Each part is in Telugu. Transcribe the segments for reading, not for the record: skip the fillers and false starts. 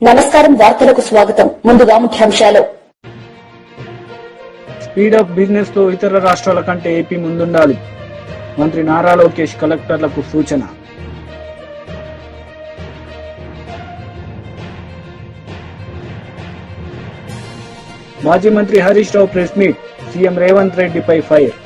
నమస్కారం వార్తలకు స్వాగతం ముందుగా ముఖ్యాంశాలు స్పీడ్ ఆఫ్ బిజినెస్ తో ఇతర రాష్ట్రాల కంటే ఏపీ ముందుండాలి మంత్రి నారా లోకేష్ కలెక్టర్లకు సూచన మాజీ మంత్రి Harish Rao press meet CM Revanth రెడ్డిపై ఫైర్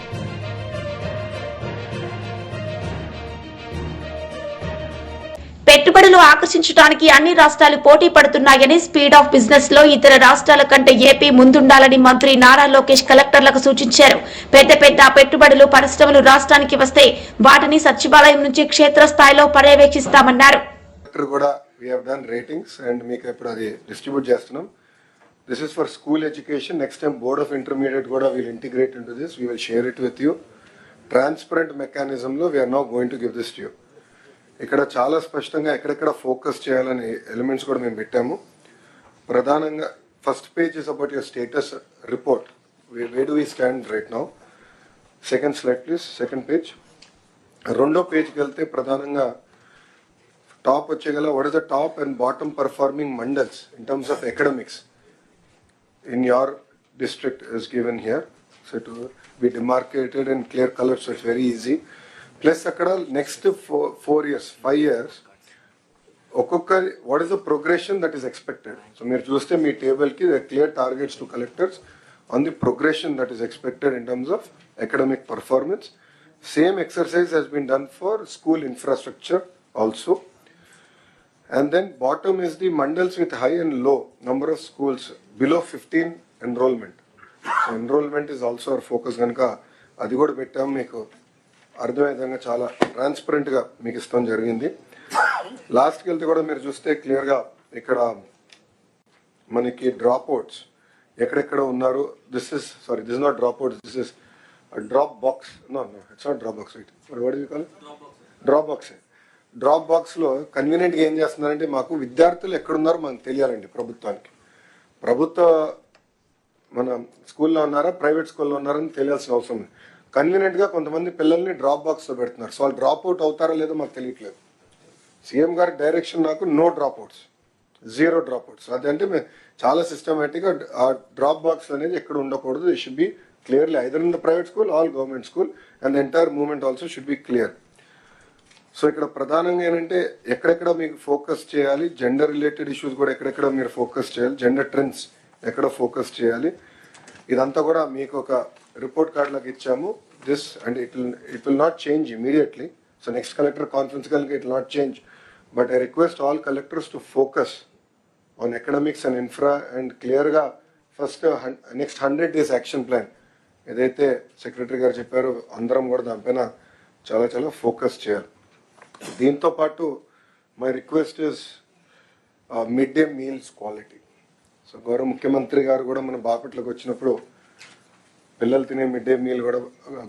పెట్టుబడులు ఆకర్షించడానికి అన్ని రాష్ట్రాలు పోటీ పడుతున్నాయని స్పీడ్ ఆఫ్ బిజినెస్ లో ఇతర రాష్ట్రాల కంటే ఏపీ ముందుండాలని మంత్రి నారా లోకేష్ కలెక్టర్లకు సూచించారు. పెద్ద పెట్టుబడులు పరిశ్రమలు రాష్ట్రానికి వస్తే వాటిని సచివాలయం నుంచి క్షేత్రస్థాయిలో పర్యవేక్షిస్తామన్నారు. This is for school education. Next time Board of Intermediate Goda will integrate into this. We will share it with you. Transparent mechanism lo we are now going to give this to you. ఇక్కడ చాలా స్పష్టంగా ఎక్కడెక్కడ ఫోకస్ చేయాలని ఎలిమెంట్స్ కూడా మేము పెట్టాము. ప్రధానంగా first page is about your status report. Where do we stand right now. Second slide please. Second page. రెండో పేజ్కి వెళ్తే ప్రధానంగా టాప్ వచ్చేగల what is the top and bottom performing mandals in terms of academics in your district is given here, so to be demarcated in clear colors, so it's very easy. Plus akkada next 4 years 5 years okokka what is the progression that is expected. So meer chuste mee table ki there are clear targets to collectors on the progression that is expected in terms of academic performance. Same exercise has been done for school infrastructure also. And then bottom is the mandals with high and low number of schools below 15 enrollment. So enrollment is also our focus ganaka adi kuda pettam meeku ardhamayedanga chaala transparent ga meeku istam jarigindi. Last ki velte kuda meer chuste clear ga ikkada maniki dropouts ekkada unnaru. This is not dropouts, this is a drop box. No, it's not drop box, right? What do you call it? Drop box. Drop box లో కన్వీనియంట్ గా ఏం చేస్తున్నారంటే మాకు విద్యార్థులు ఎక్కడున్నారో మనకు తెలియాలండి. ప్రభుత్వ మన స్కూల్లో ఉన్నారా ప్రైవేట్ స్కూల్లో ఉన్నారని తెలియాల్సిన అవసరం ఉంది. కన్వీనియంట్ గా కొంతమంది పిల్లల్ని డ్రాప్ బాక్స్ లో పెడుతున్నారు. సో వాళ్ళు డ్రాప్ అవుట్ అవుతారో లేదో మాకు తెలియట్లేదు. సీఎం గారి డైరెక్షన్ నాకు no dropouts, 0 dropouts. అదంటే మేము చాలా సిస్టమేటిక్ గా ఆ డ్రాప్ బాక్స్ అనేది ఎక్కడ ఉండకూడదు. It should be clearly either in the private school all government school and the entire movement also should be clear. So ఇక్కడ ప్రధానంగా ఏంటంటే ఎక్కడెక్కడ మీకు ఫోకస్ చేయాలి, జెండర్ రిలేటెడ్ ఇష్యూస్ కూడా ఎక్కడెక్కడ మీరు ఫోకస్ చేయాలి, జెండర్ ట్రెండ్స్ ఎక్కడ ఫోకస్ చేయాలి, ఇదంతా కూడా మీకు ఒక రిపోర్ట్ కార్డ్ లాగా ఇచ్చాము. This and it will not change immediately. So next collector conference కనుక it will not change. But I request all collectors to focus on economics and infra and క్లియర్గా first next 100 days action plan ఏదైతే సెక్రటరీ గారు చెప్పారో అందరం కూడా దానిపైన చాలా ఫోకస్ చేయాలి. దీంతో పాటు my request is mid day meals quality. So గౌరవ ముఖ్యమంత్రి గారు కూడా మన బాపట్లకు వచ్చినప్పుడు పిల్లలు తినే మిడ్ డే మీల్ కూడా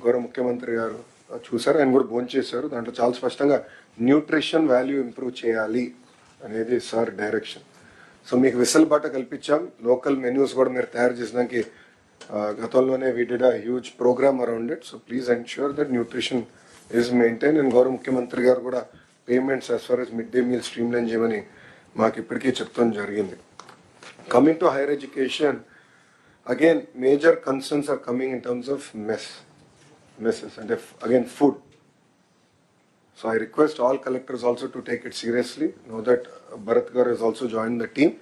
గౌరవ ముఖ్యమంత్రి గారు చూశారు, ఆయన కూడా భోంచేశారు. దాంట్లో చాలా స్పష్టంగా న్యూట్రిషన్ వాల్యూ ఇంప్రూవ్ చేయాలి అనేది సార్ డైరెక్షన్. సో మీకు వెసులుబాట కల్పించాం. లోకల్ మెన్యూస్ కూడా మీరు తయారు చేసినానికి గతంలోనే we did a huge programme around it. So please ensure that nutrition is maintained. And గౌరవ ముఖ్యమంత్రి గారు కూడా payments as far as mid day meal streamline చేయమని మాకు ఇప్పటికీ చెప్తాం జరిగింది. Coming to higher education, again major concerns are coming in terms of messes అంటే again food. So I request all collectors also to take it seriously. Know that Bharat గారు has also joined the team.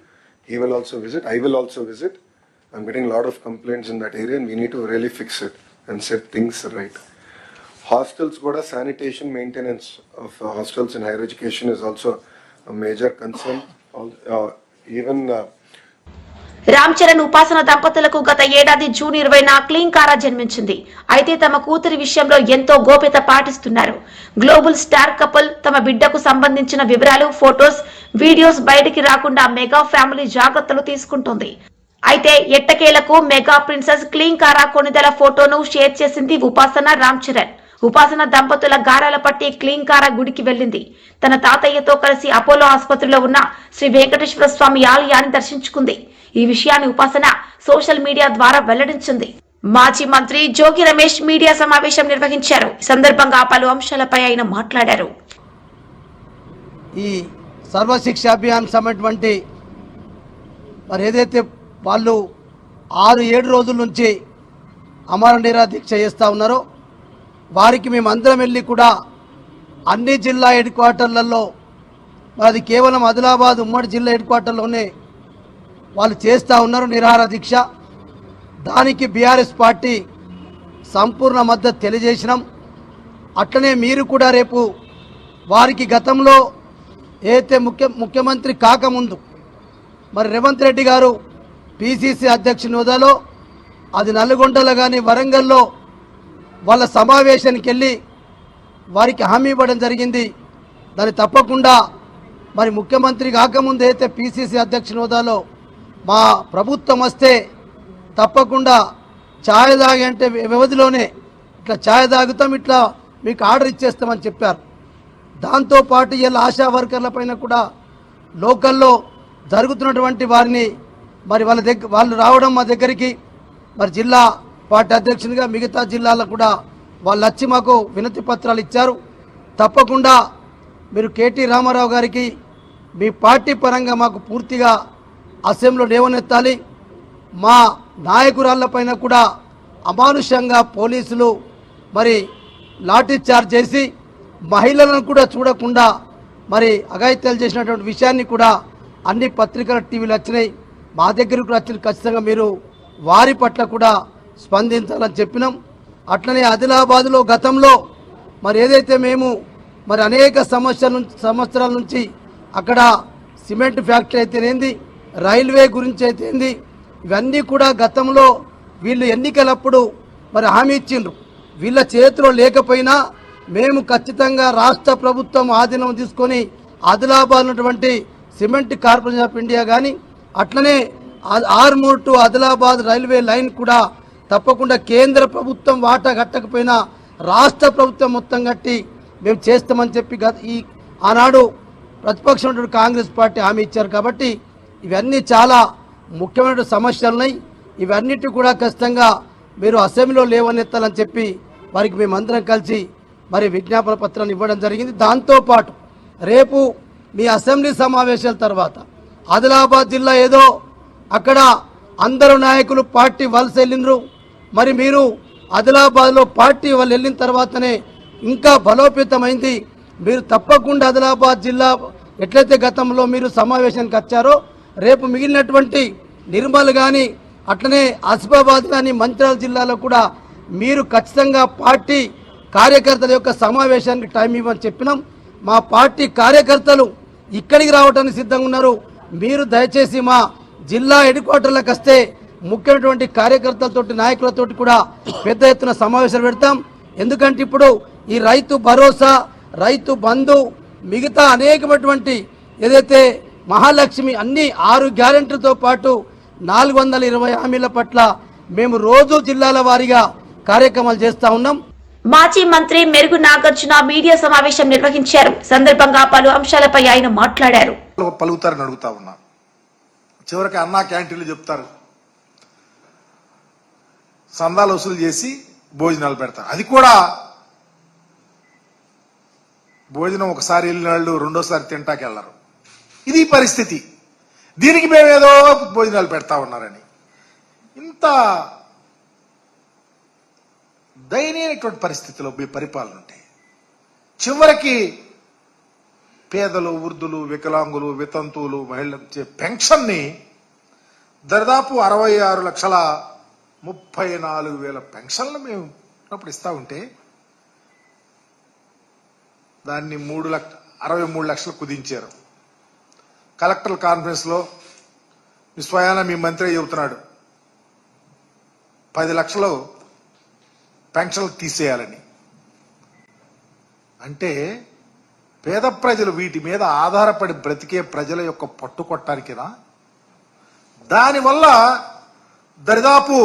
He will also visit. I will also visit. I'm getting a lot of complaints in that area and we need to really fix it and set things right. Hostels kuda sanitation maintenance of hostels in higher education is also a major concern. Even Ram Charan ఉపాసన దంపతులకు గత ఏడాది జూన్ 20న క్లీన్ కారా జన్మించింది. అయితే తమ కూతురి విషయంలో ఎంతో గోప్యత పాటిస్తున్నారు. గ్లోబల్ స్టార్ కపుల్ తమ బిడ్డకు సంబంధించిన వివరాలు, ఫోటోస్, వీడియోస్ బయటికి రాకుండా మెగా ఫ్యామిలీ జాగ్రత్తలు తీసుకుంటోంది. అయితే ఎట్టకేలకు మెగా ప్రిన్సెస్ క్లీన్ కారా కొనిదెల ఫోటోను షేర్ చేసింది ఉపాసన రామ్ చరణ్. ఉపాసన దంపతుల గారాల పట్టి క్లీన్ కారా గుడికి వెళ్లింది. తన తాతయ్యతో కలిసి అపోలో ఆసుపత్రిలో ఉన్న శ్రీ వెంకటేశ్వర స్వామి ఆలయాన్ని దర్శించుకుంది. ఈ విషయాన్ని ఉపాసన సోషల్ మీడియా ద్వారా వెల్లడించింది. మాజీ మంత్రి జోగి రమేష్ మీడియా సమావేశం నిర్వహించారు. ఈ సందర్భంగా పలు అంశాలపై ఆయన మాట్లాడారు. ఈ సర్వశిక్ష అభియాన్ సమటువంటి మరి ఏదైతే వాళ్ళు 6-7 రోజుల నుంచి అమర నిరాదీక్ష చేస్తూ ఉన్నారో వారికి మేమందరం వెళ్ళి కూడా అన్ని జిల్లా హెడ్ క్వార్టర్లలో, అది కేవలం ఆదిలాబాద్ ఉమ్మడి జిల్లా హెడ్ క్వార్టర్లోనే వాళ్ళు చేస్తూ ఉన్నారు నిరాహార దీక్ష. దానికి బీఆర్ఎస్ పార్టీ సంపూర్ణ మద్దతు తెలియజేసినాం. అట్లనే మీరు కూడా రేపు వారికి గతంలో ఏదైతే ముఖ్యమంత్రి కాకముందు మరి రేవంత్ రెడ్డి గారు పిసిసి అధ్యక్షుని హోదాలో అది నల్గొండలో కానీ వరంగల్లో వాళ్ళ సమావేశానికి వెళ్ళి వారికి హామీ ఇవ్వడం జరిగింది. దాన్ని తప్పకుండా మరి ముఖ్యమంత్రి కాకముందు అయితే పిసిసి అధ్యక్షుని హోదాలో మా ప్రభుత్వం వస్తే తప్పకుండా ఛాయ్ తాగే అంటే వ్యవధిలోనే ఇట్లా ఛాయ్ తాగుతాం, ఇట్లా మీకు ఆర్డర్ ఇచ్చేస్తామని చెప్పారు. దాంతోపాటు ఇలా ఆశా వర్కర్ల పైన కూడా లోకల్లో జరుగుతున్నటువంటి వారిని మరి వాళ్ళు రావడం మా దగ్గరికి మరి జిల్లా పార్టీ అధ్యక్షునిగా మిగతా జిల్లాలకు కూడా వాళ్ళు వచ్చి మాకు వినతి పత్రాలు ఇచ్చారు. తప్పకుండా మీరు కేటీ రామారావు గారికి మీ పార్టీ పరంగా మాకు పూర్తిగా అసెంబ్లీలో లేవనెత్తాలి. మా నాయకురాళ్లపైన కూడా అమానుషంగా పోలీసులు మరి లాఠీ చార్జ్ చేసి మహిళలను కూడా చూడకుండా మరి అఘాయిత్యాలు చేసినటువంటి విషయాన్ని కూడా అన్ని పత్రికల టీవీలు వచ్చినాయి, మా దగ్గరకు వచ్చిన ఖచ్చితంగా మీరు వారి పట్ల కూడా స్పందించాలని చెప్పినాం. అట్లనే ఆదిలాబాద్లో గతంలో మరి ఏదైతే మేము మరి అనేక సంవత్సరాల నుంచి అక్కడ సిమెంట్ ఫ్యాక్టరీ అయితేనేంది, రైల్వే గురించి అయితేంది, ఇవన్నీ కూడా గతంలో వీళ్ళు ఎన్నికలప్పుడు మరి హామీ ఇచ్చిండ్రు. వీళ్ళ చేతిలో లేకపోయినా మేము ఖచ్చితంగా రాష్ట్ర ప్రభుత్వం ఆధీనం తీసుకొని ఆదిలాబాద్ ఉన్నటువంటి సిమెంట్ కార్పొరేషన్ ఆఫ్ ఇండియా కానీ అట్లనే Armoor to Adilabad railway line కూడా తప్పకుండా కేంద్ర ప్రభుత్వం వాటా కట్టకపోయినా రాష్ట్ర ప్రభుత్వం మొత్తం కట్టి మేము చేస్తామని చెప్పి ఆనాడు ప్రతిపక్షం కాంగ్రెస్ పార్టీ హామీ ఇచ్చారు. కాబట్టి ఇవన్నీ చాలా ముఖ్యమైన సమస్యలు ఉన్నాయి. ఇవన్నిటి కూడా ఖచ్చితంగా మీరు అసెంబ్లీలో లేవనెత్తాలని చెప్పి వారికి మేమందరం కలిసి మరి విజ్ఞాపన పత్రాన్ని ఇవ్వడం జరిగింది. దాంతోపాటు రేపు మీ అసెంబ్లీ సమావేశాల తర్వాత ఆదిలాబాద్ జిల్లా ఏదో అక్కడ అందరూ నాయకులు పార్టీ వలస వెళ్ళినరు, మరి మీరు ఆదిలాబాద్లో పార్టీ వాళ్ళు వెళ్ళిన తర్వాతనే ఇంకా బలోపేతమైంది. మీరు తప్పకుండా ఆదిలాబాద్ జిల్లా ఎట్లయితే గతంలో మీరు సమావేశానికి వచ్చారో రేపు మిగిలినటువంటి నిర్మల్ కానీ అట్లనే ఆసిఫాబాద్ కానీ మంచిర్యాల జిల్లాలో కూడా మీరు ఖచ్చితంగా పార్టీ కార్యకర్తల యొక్క సమావేశానికి టైం ఇవ్వని చెప్పినాం. మా పార్టీ కార్యకర్తలు ఇక్కడికి రావడానికి సిద్ధంగా ఉన్నారు. మీరు దయచేసి మా జిల్లా హెడ్ క్వార్టర్లకు వస్తే ముఖ్యమైనటువంటి కార్యకర్తలతోటి నాయకులతోటి కూడా పెద్ద ఎత్తున సమావేశాలు పెడతాం. ఎందుకంటే ఇప్పుడు ఈ రైతు భరోసా, రైతు బంధు, మిగతా అనేకమైనటువంటి ఏదైతే మహాలక్ష్మి అన్ని 6 గ్యారెంటీలతో పాటు 420 హామీల పట్ల మేము రోజు జిల్లాల వారీగా కార్యక్రమాలు చేస్తా ఉన్నాం. మాజీ మంత్రి మెరుగు నాగార్జున మీడియా సమావేశం నిర్వహించారు. సందర్భంగా పలు అంశాలపై ఆయన మాట్లాడారు. పలుకుతారని అడుగుతా ఉన్నా. చివరికి అన్నా క్యాంటీన్లు చెప్తారు, సందాలు వసూలు చేసి భోజనాలు పెడతారు. అది కూడా భోజనం ఒకసారి వెళ్ళిన వాళ్ళు రెండోసారి తింటాకి వెళ్లరు. ఇది పరిస్థితి. దీనికి మేమేదో భోజనాలు పెడతా ఉన్నారని ఇంత దయనీయమైనటువంటి పరిస్థితిలో మీ పరిపాలన ఉంటే చివరికి పేదలు, వృద్ధులు, వికలాంగులు, వితంతువులు, మహిళలు పెన్షన్ ని దాదాపు 66,34,000 పెన్షన్లు మేము అప్పుడు ఇస్తా ఉంటే దాన్ని 63 లక్షలు కుదించారు. కలెక్టర్ కాన్ఫరెన్స్ లో స్వయాన మీ మంత్రి చెబుతున్నాడు 10 లక్షలు పెన్షన్లు తీసేయాలని. అంటే పేద ప్రజలు వీటి మీద ఆధారపడి బ్రతికే ప్రజల యొక్క పట్టుకొట్టానికినా? దానివల్ల దరిదాపు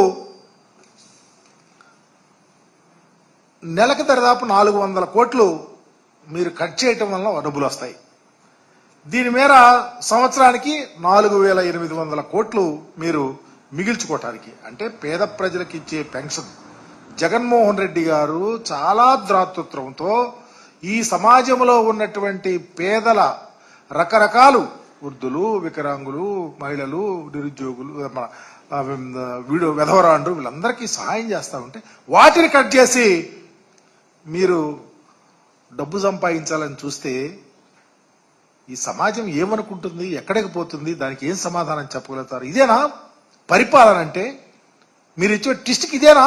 నెలకు దరిదాపు 400 కోట్లు మీరు కట్ చేయటం వల్ల డబ్బులు వస్తాయి. దీని మేర సంవత్సరానికి 4,800 కోట్లు మీరు మిగిల్చుకోవటానికి, అంటే పేద ప్రజలకు ఇచ్చే పెన్షన్ జగన్మోహన్ రెడ్డి గారు చాలా దాతృత్వంతో ఈ సమాజంలో ఉన్నటువంటి పేదల రకరకాలు వృద్ధులు, వికలాంగులు, మహిళలు, నిరుద్యోగులు, విధవరాండ్రు వీళ్ళందరికీ సహాయం చేస్తా ఉంటే వాటిని కట్ చేసి మీరు డబ్బు సంపాదించాలని చూస్తే ఈ సమాజం ఏమనుకుంటుంది, ఎక్కడికి పోతుంది, దానికి ఏం సమాధానం చెప్పగలుగుతారు? ఇదేనా పరిపాలన అంటే? మీరు ఇచ్చే ట్విస్ట్కి ఇదేనా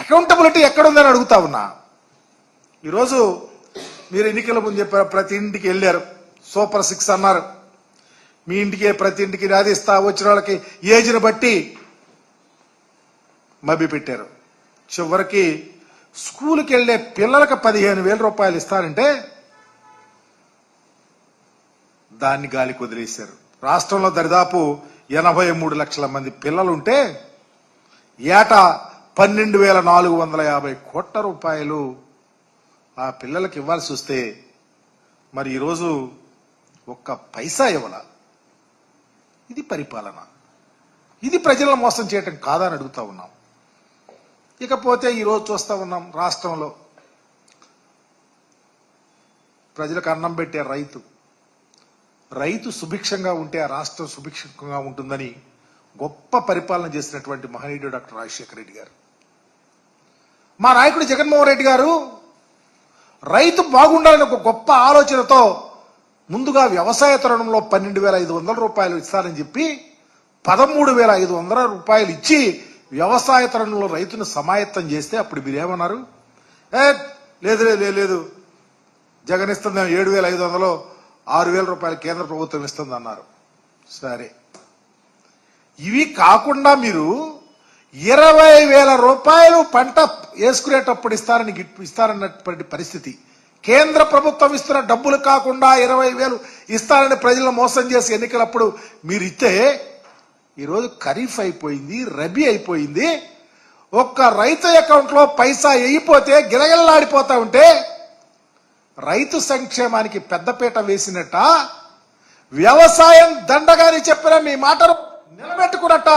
అకౌంటబిలిటీ ఎక్కడుందని అడుగుతా ఉన్నా. ఈరోజు మీరు ఎన్నికల ముందు చెప్పారు, ప్రతి ఇంటికి వెళ్ళారు, సూపర్ 6 అన్నారు. మీ ఇంటికి ప్రతి ఇంటికి అది ఇస్తా, వచ్చిన వాళ్ళకి ఏజ్ని బట్టి మభ్య పెట్టారు. చివరికి స్కూల్కి వెళ్లే పిల్లలకు 15,000 రూపాయలు ఇస్తారంటే దాన్ని గాలికి వదిలేశారు. రాష్ట్రంలో దరిదాపు 83 లక్షల మంది పిల్లలుంటే ఏటా 12,450 కోట్ల రూపాయలు ఆ పిల్లలకు ఇవ్వాల్సి వస్తే మరి ఈరోజు ఒక్క పైసా ఇవ్వాల. ఇది పరిపాలన? ఇది ప్రజలను మోసం చేయటం కాదా అని అడుగుతా ఉన్నాం. ఇకపోతే ఈరోజు చూస్తా ఉన్నాం, రాష్ట్రంలో ప్రజలకు అన్నం పెట్టే రైతు సుభిక్షంగా ఉంటే ఆ రాష్ట్రం సుభిక్షంగా ఉంటుందని గొప్ప పరిపాలన చేసినటువంటి మహనీయుడు డాక్టర్ రాజశేఖర రెడ్డి గారు. మా నాయకుడు జగన్మోహన్ రెడ్డి గారు రైతు బాగుండాలని ఒక గొప్ప ఆలోచనతో ముందుగా వ్యవసాయ తరుణంలో 12,500 రూపాయలు ఇస్తారని చెప్పి 13,500 రూపాయలు ఇచ్చి వ్యవసాయ తరుణంలో రైతును సమాయత్తం చేస్తే అప్పుడు మీరేమన్నారు? లేదు జగన్ ఇస్తుంది 7,500, 6,000 రూపాయలు కేంద్ర ప్రభుత్వం ఇస్తుంది అన్నారు. సరే, ఇవి కాకుండా మీరు 20,000 రూపాయలు పంట వేసుకునేటప్పుడు ఇస్తారన్నటువంటి పరిస్థితి, కేంద్ర ప్రభుత్వం ఇస్తున్న డబ్బులు కాకుండా 20,000 ఇస్తారని ప్రజలను మోసం చేసి ఎన్నికలప్పుడు మీరు ఇస్తే ఈరోజు ఖరీఫ్ అయిపోయింది, రబీ అయిపోయింది, ఒక్క రైతు అకౌంట్ లో పైసా వేయిపోతే గిలగిలలాడిపోతా ఉంటే రైతు సంక్షేమానికి పెద్దపీట వేసినట్ట, వ్యవసాయం దండగాని చెప్పిన మీ మాటను నిలబెట్టుకున్నట్ట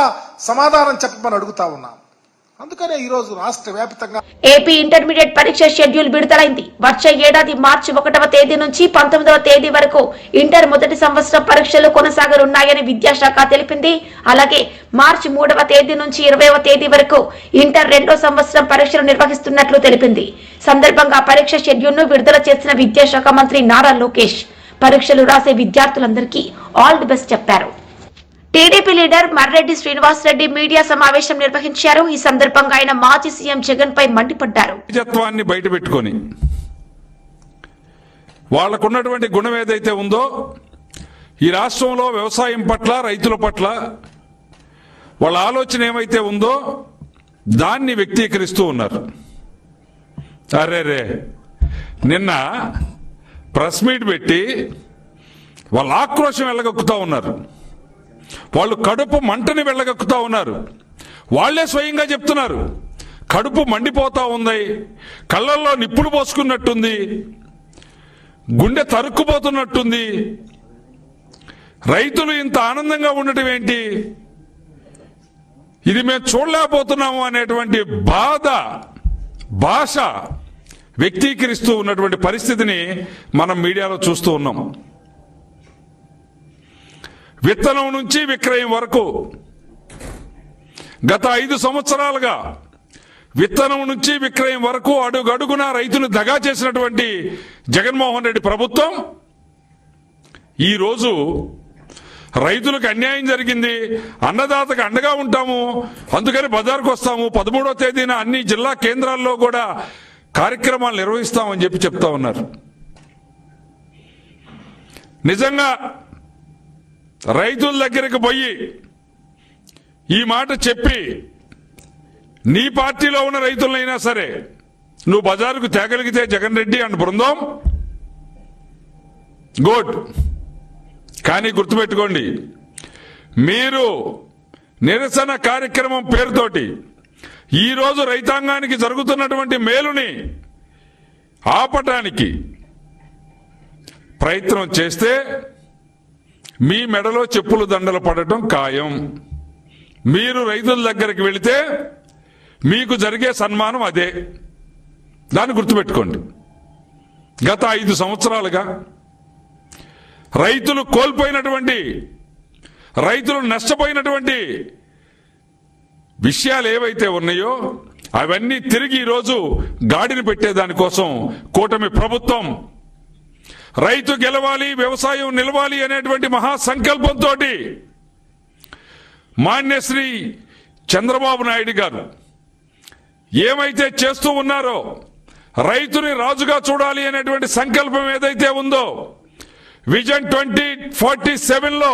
సమాధానం చెప్పమని అడుగుతా ఉన్నాం. అందుకనే ఈ రోజు రాష్ట్ర వ్యాప్తంగా ఏపీ ఇంటర్మీడియట్ పరీక్ష షెడ్యూల్ విడుదలైంది. వచ్చే ఏడాది మార్చి 1వ తేదీ నుంచి 19వ తేదీ వరకు ఇంటర్ మొదటి సంవత్సరం పరీక్షలు కొనసాగనున్నాయని విద్యాశాఖ తెలిపింది. అలాగే మార్చి 3వ తేదీ నుంచి 20వ తేదీ వరకు ఇంటర్ 2వ సంవత్సరం పరీక్షలు నిర్వహిస్తున్నట్లు తెలిపింది. సందర్భంగా పరీక్ష షెడ్యూల్ ను విడుదల చేసిన విద్యాశాఖ మంత్రి నారా లోకేష్ పరీక్షలు రాసే విద్యార్థులందరికీ ఆల్ ది బెస్ట్ చెప్పారు. TDP leader Marreddy Srinivasareddy media సమావేశం నిర్వహించారు. ఈ సందర్భంగా ఆయన మాజీ సీఎం జగన్ పై మండిపడ్డారు. నిజత్వాన్ని బయట పెట్టుకొని వాళ్లకున్నటువంటి గుణం ఏదైతే ఉందో ఈ రాష్ట్రంలో వ్యవసాయం పట్ల, రైతుల పట్ల వాళ్ళ ఆలోచన ఏమైతే ఉందో దాన్ని వ్యక్తీకరిస్తూ ఉన్నారు. అరేరే, నిన్న ప్రెస్ మీట్ పెట్టి వాళ్ళ ఆక్రోశం వెళ్ళగక్కుతా ఉన్నారు. వాళ్ళు కడుపు మంటని వెళ్ళగక్కుతా ఉన్నారు. వాళ్లే స్వయంగా చెప్తున్నారు, కడుపు మండిపోతా ఉంది, కళ్ళల్లో నిప్పులు పోసుకున్నట్టుంది, గుండె తరుక్కుపోతున్నట్టుంది, రైతులు ఇంత ఆనందంగా ఉండటం ఏంటి, ఇది మేము చూడలేకపోతున్నాము అనేటువంటి భాష వ్యక్తీకరిస్తూ ఉన్నటువంటి పరిస్థితిని మనం మీడియాలో చూస్తూ ఉన్నాం. విత్తనం నుంచి విక్రయం వరకు గత 5 సంవత్సరాలుగా విత్తనం నుంచి విక్రయం వరకు అడుగడుగున రైతును దగా చేసినటువంటి జగన్మోహన్ రెడ్డి ప్రభుత్వం ఈరోజు రైతులకు అన్యాయం జరిగింది, అన్నదాతకు అండగా ఉంటాము, అందుకని బజార్కు వస్తాము, 13వ తేదీన అన్ని జిల్లా కేంద్రాల్లో కూడా కార్యక్రమాలు నిర్వహిస్తామని చెప్తా ఉన్నారు. నిజంగా రైతుల దగ్గరకు పోయి ఈ మాట చెప్పి నీ పార్టీలో ఉన్న రైతులైనా సరే నువ్వు బజారుకు తేగలిగితే జగన్ రెడ్డి అండ్ బృందం గుడ్. కానీ గుర్తుపెట్టుకోండి, మీరు నిరసన కార్యక్రమం పేరుతోటి ఈరోజు రైతాంగానికి జరుగుతున్నటువంటి మేలుని ఆపటానికి ప్రయత్నం చేస్తే మీ మెడలో చెప్పులు దండలు పడటం ఖాయం. మీరు రైతుల దగ్గరికి వెళితే మీకు జరిగే సన్మానం అదే. దాన్ని గుర్తుపెట్టుకోండి. గత 5 సంవత్సరాలుగా రైతులు కోల్పోయినటువంటి, రైతులు నష్టపోయినటువంటి విషయాలు ఏవైతే ఉన్నాయో అవన్నీ తిరిగి ఈరోజు గాడిని పెట్టేదానికోసం కూటమి ప్రభుత్వం రైతు గెలవాలి, వ్యవసాయం నిలవాలి అనేటువంటి మహాసంకల్పంతో మాన్యశ్రీ చంద్రబాబు నాయుడు గారు ఏమైతే చేస్తూ ఉన్నారో, రైతుని రాజుగా చూడాలి అనేటువంటి సంకల్పం ఏదైతే ఉందో, విజన్ 2047లో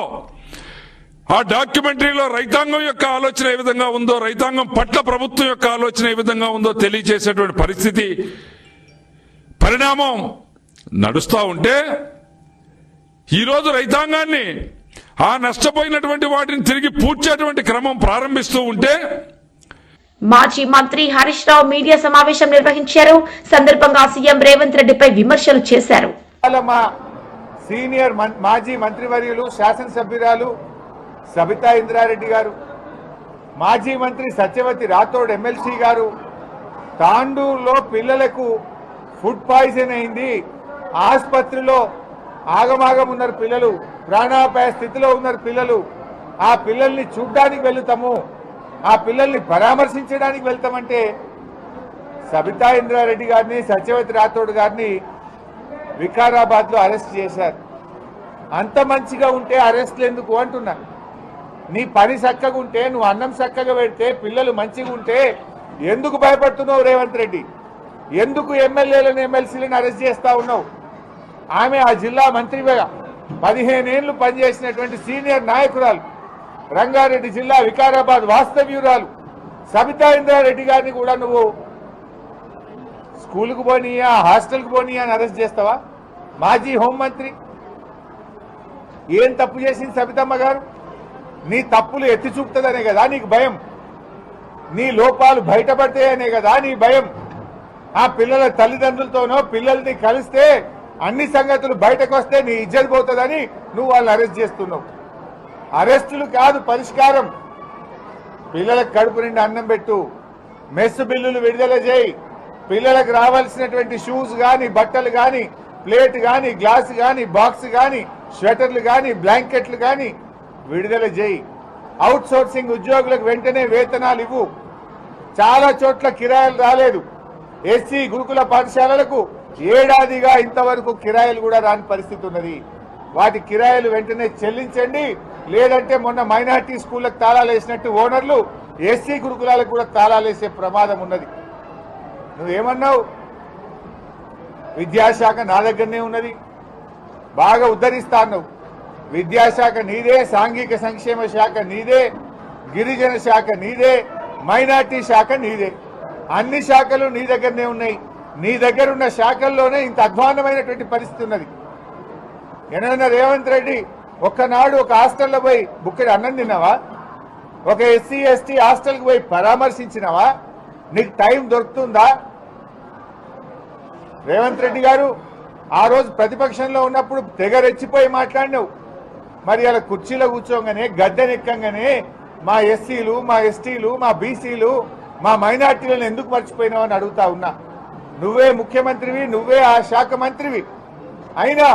ఆ డాక్యుమెంటరీలో రైతాంగం యొక్క ఆలోచన ఏ విధంగా ఉందో, రైతాంగం పట్ల ప్రభుత్వం యొక్క ఆలోచన ఏ విధంగా ఉందో తెలియజేసేటువంటి పరిస్థితి, పరిణామం నడుస్తూ ఉంటే ఈరోజు రైతాంగాన్ని ఆ నష్టపోయినటువంటి వాటిని తిరిగి పూడ్చేటువంటి క్రమం ప్రారంభిస్తూ ఉంటే మాజీ మంత్రి హరీష్ రావు మీడియా సమావేశం నిర్వహించారు. సందర్భంగా సీఎం రేవంత్ రెడ్డిపై విమర్శలు చేశారు. మా సీనియర్ మాజీ మంత్రివర్యులు శాసనసభ్యురాలు సబితా ఇంద్రారెడ్డి గారు, మాజీ మంత్రి సత్యవతి రాథోడ్ ఎమ్మెల్సీ గారు, తాండూరులో పిల్లలకు ఫుడ్ పాయిజన్ అయింది, ఆసుపత్రిలో ఆగమాగం ఉన్నారు పిల్లలు, ప్రాణాపాయ స్థితిలో ఉన్నారు పిల్లలు, ఆ పిల్లల్ని చూడ్డానికి వెళ్తాము, ఆ పిల్లల్ని పరామర్శించడానికి వెళ్తామంటే సబితా ఇంద్రారెడ్డి గారిని, సత్యవతి రాథోడ్ గారిని వికారాబాద్ లో అరెస్ట్ చేశారు. అంత మంచిగా ఉంటే అరెస్ట్లు ఎందుకు అంటున్నా. నీ పని చక్కగా ఉంటే, నువ్వు అన్నం చక్కగా పెడితే, పిల్లలు మంచిగా ఉంటే ఎందుకు భయపడుతున్నావు రేవంత్ రెడ్డి? ఎందుకు ఎమ్మెల్యేలను ఎమ్మెల్సీలను అరెస్ట్ చేస్తా ఉన్నావు? ఆమె ఆ జిల్లా మంత్రిగా 15 ఏళ్లు పనిచేసినటువంటి సీనియర్ నాయకురాలు, రంగారెడ్డి జిల్లా వికారాబాద్ వాస్తవ్యురాలు సబితా ఇంద్రారెడ్డి గారిని కూడా నువ్వు స్కూల్కు పోనీయా, హాస్టల్కి పోనీయా అని అరెస్ట్ చేస్తావా? మాజీ హోంమంత్రి ఏం తప్పు చేసింది సబితమ్మ గారు? నీ తప్పులు ఎత్తి చూపుతుందనే కదా నీకు భయం, నీ లోపాలు బయటపడతాయనే కదా నీ భయం. ఆ పిల్లల తల్లిదండ్రులతోనో పిల్లల్ని కలిస్తే అన్ని సంగతులు బయటకు వస్తే నీ ఇజ్జత్ పోతుందని నువ్వు వాళ్ళని అరెస్ట్ చేస్తున్నావు. అరెస్టులు కాదు పరిష్కారం. పిల్లలకు కడుపు నిండి అన్నం పెట్టు, మెస్ బిల్లులు విడుదల చేయి, పిల్లలకు రావాల్సినటువంటి షూస్ కానీ, బట్టలు కానీ, ప్లేట్ కానీ, గ్లాస్ కానీ, బాక్స్ కానీ, స్వెటర్లు కానీ, బ్లాంకెట్లు కానీ విడుదల చేయి. అవుట్ సోర్సింగ్ ఉద్యోగులకు వెంటనే వేతనాలు ఇవ్వు. చాలా చోట్ల కిరాయిలు రాలేదు. ఎస్సీ గురుకుల పాఠశాలలకు ఏడాదిగా ఇంతవరకు కిరాయిలు కూడా రాని పరిస్థితి ఉన్నది. వాటి కిరాయిలు వెంటనే చెల్లించండి, లేదంటే మొన్న మైనార్టీ స్కూళ్లకు తాళాలు వేసినట్టు ఓనర్లు ఎస్సీ గురుకులాలకు కూడా తాళాలు వేసే ప్రమాదం ఉన్నది. నువ్వేమన్నావు? విద్యాశాఖ నా దగ్గరనే ఉన్నది, బాగా ఉద్ధరిస్తా అన్నావు. విద్యాశాఖ నీదే, సాంఘిక సంక్షేమ శాఖ నీదే, గిరిజన శాఖ నీదే, మైనార్టీ శాఖ నీదే. అన్ని శాఖలు నీ దగ్గరనే ఉన్నాయి. నీ దగ్గర ఉన్న శాఖల్లోనే ఇంత అధ్వాన్నమైనటువంటి పరిస్థితి ఉన్నది. ఏమైనా రేవంత్ రెడ్డి ఒక్కనాడు ఒక హాస్టల్లో పోయి బుక్కడి అన్నం తిన్నావా? ఒక ఎస్సీ ఎస్టీ హాస్టల్కి పోయి పరామర్శించినావా? నీకు టైం దొరుకుతుందా? రేవంత్ రెడ్డి గారు ఆ రోజు ప్రతిపక్షంలో ఉన్నప్పుడు తెగ రెచ్చిపోయి మాట్లాడినావు. మరి అలా కుర్చీలో కూర్చోగానే, గద్దెనెక్కంగానే మా ఎస్సీలు, మా ఎస్టీలు, మా బీసీలు, మా మైనార్టీలను ఎందుకు మర్చిపోయినావు అని అడుగుతా ఉన్నా. నువ్వే ముఖ్యమంత్రివి, నువ్వే ఆ శాఖ మంత్రివి, అయినా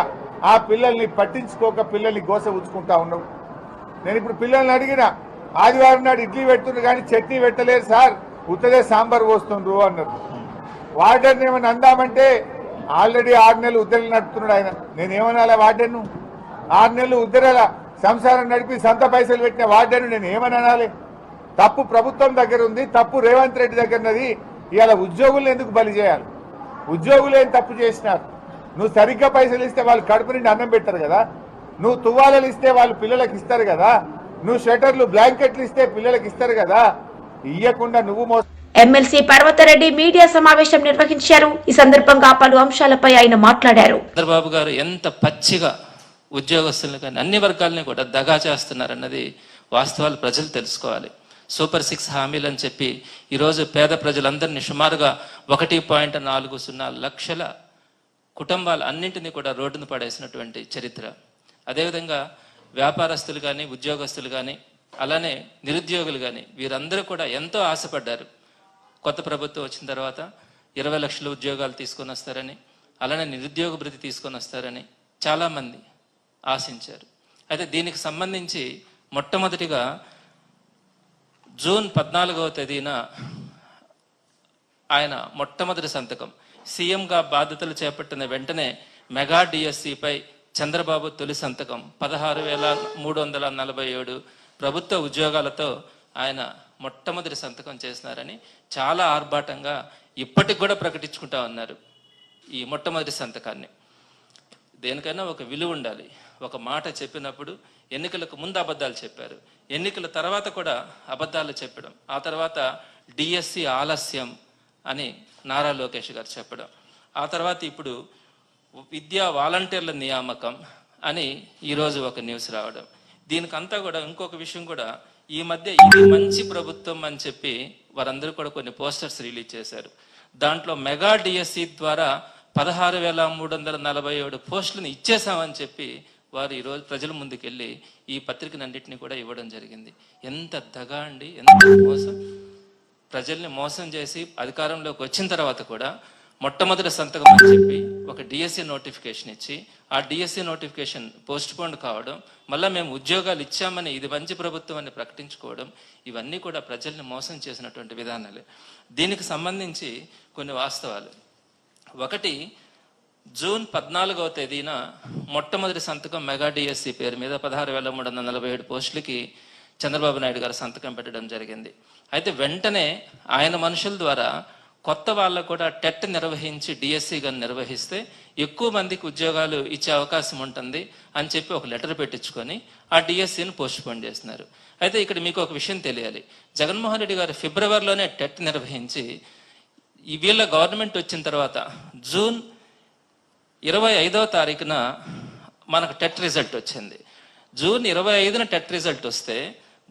ఆ పిల్లల్ని పట్టించుకోక పిల్లల్ని గోస ఉంచుకుంటా ఉన్నావు. నేను ఇప్పుడు పిల్లల్ని అడిగిన, ఆదివారం నాడు ఇడ్లీ పెడుతుండ్రు కానీ చట్నీ పెట్టలేరు సార్, ఉత్తదే సాంబార్ పోస్తుండ్రు అన్నారు. వార్డెన్ ఏమని అందామంటే ఆల్రెడీ 6 నెలలు ఉద్దరలు నడుపుతున్నాడు ఆయన. నేనేమనాలా వార్డెన్? 6 నెలలు ఉద్దరల సంసారం నడిపి సొంత పైసలు పెట్టిన వార్డెన్ నేను ఏమని అనాలి? తప్పు ప్రభుత్వం దగ్గర ఉంది, తప్పు రేవంత్ రెడ్డి దగ్గర ఉన్నది. ఇవాళ ఉద్యోగులను ఎందుకు బలి చేయాలి? ఉద్యోగులు ఏం తప్పు చేసినారు? నువ్వు సరిగ్గా పైసలు ఇస్తే వాళ్ళు కడుపు నిండి అన్నం పెట్టారు కదా, నువ్వు తువ్వాలలు ఇస్తే వాళ్ళు పిల్లలకు ఇస్తారు కదా, నువ్వు షెటర్లు బ్లాంకెట్లు ఇస్తే పిల్లలకు ఇస్తారు కదా, ఇయ్యకుండా నువ్వు ఎమ్మెల్సీ పర్వతరెడ్డి మీడియా సమావేశం నిర్వహించారు. ఈ సందర్భంగా పలు అంశాలపై ఆయన మాట్లాడారు. చంద్రబాబు గారు ఎంత పచ్చిగా ఉద్యోగస్తులను కానీ అన్ని వర్గాలని కూడా దగా చేస్తున్నారన్నది వాస్తవాలు ప్రజలు తెలుసుకోవాలి. సూపర్ 6 హామీలు అని చెప్పి ఈరోజు పేద ప్రజలందరినీ సుమారుగా 1.40 లక్షల కుటుంబాలు అన్నింటినీ కూడా రోడ్డును పడేసినటువంటి చరిత్ర. అదేవిధంగా వ్యాపారస్తులు కానీ, ఉద్యోగస్తులు కానీ, అలానే నిరుద్యోగులు కానీ వీరందరూ కూడా ఎంతో ఆశపడ్డారు. కొత్త ప్రభుత్వం వచ్చిన తర్వాత 20 లక్షల ఉద్యోగాలు తీసుకొని వస్తారని, అలానే నిరుద్యోగ భృతి తీసుకొని వస్తారని చాలామంది ఆశించారు. అయితే దీనికి సంబంధించి మొట్టమొదటిగా జూన్ 14వ తేదీన ఆయన మొట్టమొదటి సంతకం సీఎంగా బాధ్యతలు చేపట్టిన వెంటనే మెగా డిఎస్సిపై చంద్రబాబు తొలి సంతకం 16,347 ప్రభుత్వ ఉద్యోగాలతో ఆయన మొట్టమొదటి సంతకం చేసినారని చాలా ఆర్భాటంగా ఇప్పటికి కూడా ప్రకటించుకుంటా ఉన్నారు. ఈ మొట్టమొదటి సంతకాన్ని దేనికైనా ఒక విలువ ఉండాలి. ఒక మాట చెప్పినప్పుడు ఎన్నికలకు ముందు అబద్ధాలు చెప్పారు, ఎన్నికల తర్వాత కూడా అబద్ధాలు చెప్పడం, ఆ తర్వాత డిఎస్సి ఆలస్యం అని నారా లోకేష్ గారు చెప్పడం, ఆ తర్వాత ఇప్పుడు విద్యా వాలంటీర్ల నియామకం అని ఈరోజు ఒక న్యూస్ రావడం. దీనికంతా కూడా ఇంకొక విషయం కూడా, ఈ మధ్య ఇది మంచి ప్రభుత్వం అని చెప్పి వారందరూ కూడా కొన్ని పోస్టర్స్ రిలీజ్ చేశారు. దాంట్లో మెగా డిఎస్సి ద్వారా 16,347 పోస్టులను ఇచ్చేసామని చెప్పి వారు ఈరోజు ప్రజల ముందుకెళ్ళి ఈ పత్రికనన్నింటినీ కూడా ఇవ్వడం జరిగింది. ఎంత దగా అండి, ఎంత మోసం! ప్రజల్ని మోసం చేసి అధికారంలోకి వచ్చిన తర్వాత కూడా మొట్టమొదటి సంతకం అని చెప్పి ఒక డిఎస్సి నోటిఫికేషన్ ఇచ్చి ఆ డిఎస్సి నోటిఫికేషన్ పోస్ట్ పోన్ కావడం, మళ్ళీ మేము ఉద్యోగాలు ఇచ్చామని ఇది మంచి ప్రభుత్వం అని ప్రకటించుకోవడం, ఇవన్నీ కూడా ప్రజల్ని మోసం చేసినటువంటి విధానాలే. దీనికి సంబంధించి కొన్ని వాస్తవాలు. ఒకటి, జూన్ 14వ తేదీన మొట్టమొదటి సంతకం మెగా డిఎస్సి పేరు మీద 16,347 పోస్టులకి చంద్రబాబు నాయుడు గారు సంతకం పెట్టడం జరిగింది. అయితే వెంటనే ఆయన మనుషుల ద్వారా కొత్త వాళ్ళకు కూడా టెట్ నిర్వహించి డిఎస్సి గాని నిర్వహిస్తే ఎక్కువ మందికి ఉద్యోగాలు ఇచ్చే అవకాశం ఉంటుంది అని చెప్పి ఒక లెటర్ పెట్టించుకొని ఆ డిఎస్సిని పోస్ట్ పోన్ చేస్తున్నారు. అయితే ఇక్కడ మీకు ఒక విషయం తెలియాలి, జగన్మోహన్ రెడ్డి గారు ఫిబ్రవరిలోనే టెట్ నిర్వహించి ఈ వీళ్ళ గవర్నమెంట్ వచ్చిన తర్వాత జూన్ 25వ తారీఖున మనకు టెట్ రిజల్ట్ వచ్చింది. జూన్ 25న టెట్ రిజల్ట్ వస్తే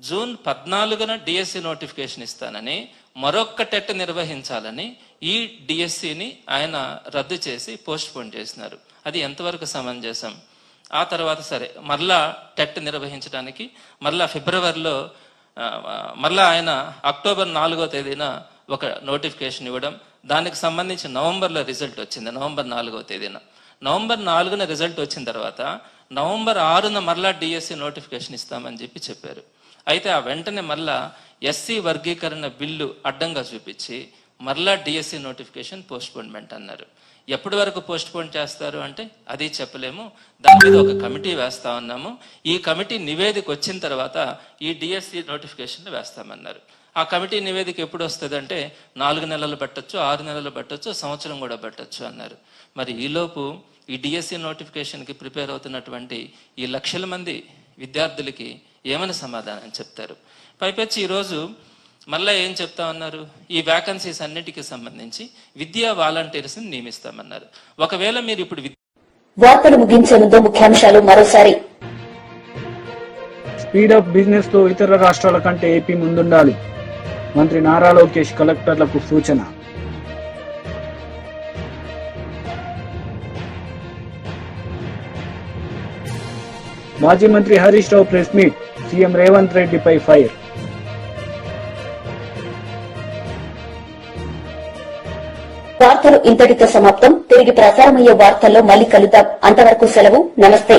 జూన్ 14న డిఎస్సి నోటిఫికేషన్ ఇస్తానని, మరొక్క టెట్ నిర్వహించాలని ఈ డిఎస్సిని ఆయన రద్దు చేసి పోస్ట్ పోన్ చేసినారు. అది ఎంతవరకు సమంజసం? ఆ తర్వాత సరే మరలా టెట్ నిర్వహించడానికి మరలా ఫిబ్రవరిలో మరలా ఆయన అక్టోబర్ 4వ తేదీన ఒక నోటిఫికేషన్ ఇవ్వడం, దానికి సంబంధించి నవంబర్లో రిజల్ట్ వచ్చింది. నవంబర్ 4వ తేదీన, నవంబర్ 4న రిజల్ట్ వచ్చిన తర్వాత నవంబర్ 6న మరలా డిఎస్సి నోటిఫికేషన్ ఇస్తామని చెప్పారు. అయితే ఆ వెంటనే మరలా ఎస్సీ వర్గీకరణ బిల్లు అడ్డంగా చూపించి మరలా డిఎస్సి నోటిఫికేషన్ పోస్ట్ పోన్మెంట్ అన్నారు. ఎప్పటి వరకు పోస్ట్ పోన్ చేస్తారు అంటే అది చెప్పలేము, దాని మీద ఒక కమిటీ వేస్తా ఉన్నాము, ఈ కమిటీ నివేదిక వచ్చిన తర్వాత ఈ డిఎస్సి నోటిఫికేషన్ వేస్తామన్నారు. ఆ కమిటీ నివేదిక ఎప్పుడు వస్తుంది అంటే 4 నెలలు పట్టొచ్చు, 6 నెలలు పట్టొచ్చు, సంవత్సరం కూడా పట్టొచ్చు అన్నారు. మరి ఈలోపు ఈ డిఎస్సి నోటిఫికేషన్కి ప్రిపేర్ అవుతున్నటువంటి ఈ లక్షల మంది విద్యార్థులకి ఏమని సమాధానం చెప్తారు? పైపెచ్చి ఈరోజు మళ్ళీ ఏం చెప్తా ఉన్నారు, ఈ వ్యాకన్సీస్ అన్నిటికీ సంబంధించి విద్యా వాలంటీర్స్ ని నియమిస్తామన్నారు. ఒకవేళ మీరు ఇప్పుడు వార్తలు ముగించే ముందు ముఖ్యాంశాలు మరోసారి. స్పీడప్ బిజినెస్ తో ఇతర రాష్ట్రాల కంటే ఏపీ ముందుండాలి. మంత్రి నారా లోకేష్ కలెక్టర్లకు సూచన. మాజీ మంత్రి Harish Rao press meet, CM Revanth రెడ్డిపై ఫైర్. వార్తలు ఇంతటితో సమాప్తం. తిరిగి ప్రసారమయ్యే వార్తల్లో మళ్ళీ కలుద్దాం. అంతవరకు సెలవు. నమస్తే.